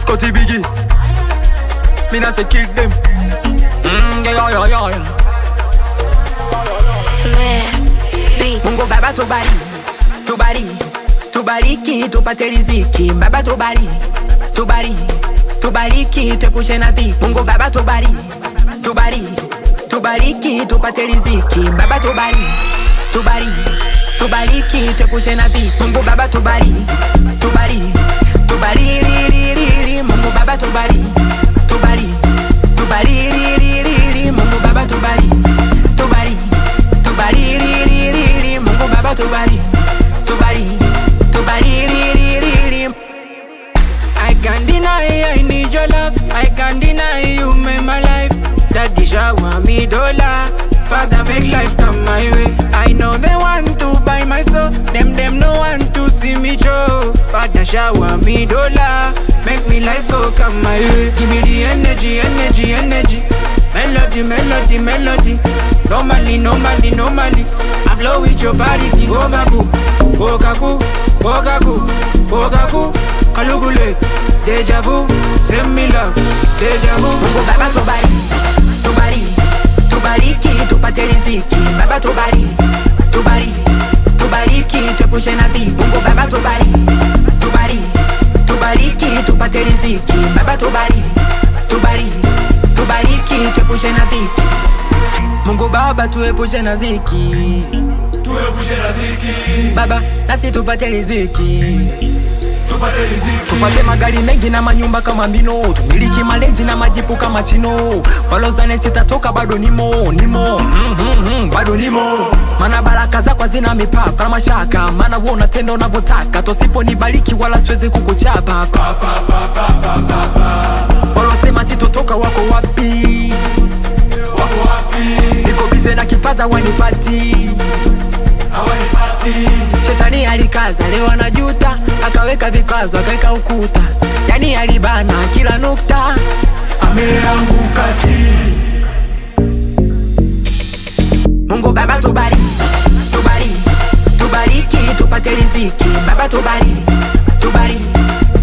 Scotty Biggie, me not say kill them. Yeah. Mungu Baba tubariki, tupate riziki. Baba tubariki, tuepushe na dhiki. Mungu Baba tubariki, tupate riziki. Baba tubariki, tuepushe na dhiki. Mungu Baba tubariki. Mungu Baba tubariki. Mungu Baba tubariki. Mungu Baba tubariki. I can't deny I need your love. I can't deny you made my life. Daddy shower me dollar. Father make life come my way. I know they want to buy my soul. Them no want to see me throw. Father shower me dollar. Make me life go come my way. Give me the energy. Melody. Normally. I flow with your body. Gogaku. Kalugule. Deja vu. Send me love. Deja vu. Mungu Baba tubariki, tupate riziki. Baba tubariki, tuepushe na dhiki. Mungu Baba tubariki, tupate riziki. Baba tubariki, tuepushe na dhiki. Mungu Baba tuepushe na dhiki. Baba nasi tupate riziki. Tupate magari mengi na manyumba kama Mbino. Tumiliki malenzi na majipu kama Chino. Walozane sitatoka bado nimo. Bado nimo. Mana baraka zako zina mipaka na mashaka. Mana wewe unatenda unavyotaka. Tosipo nibariki wala siwezi kukuchapa. Walosema sitotoka wako wapi? Niko bize na kipaza wanipati. Shetani alikaza leo anajuta. Akaweka vikwazo akaweka ukuta. Yani alibana kila nukta. Ameanguka ti. Mungu Baba tubariki, tupate riziki. Baba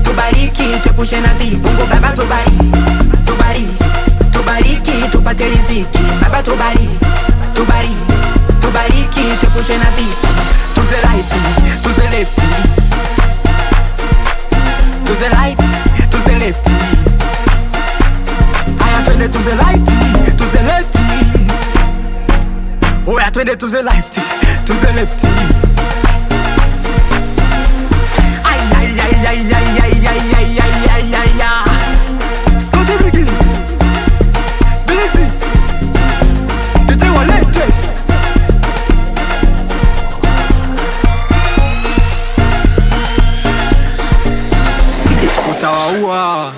tubariki, tuepushe na dhiki. Mungu Baba tubariki, tupate riziki. Baba tubariki, tuepushe na dhiki. To the right, to the left. To the right, to the left. Aya twende to the right, to the left. Oya twende to the left, to the left. Ay. Scotty Biggie, Blizzy, Ite Walete. Utawaua.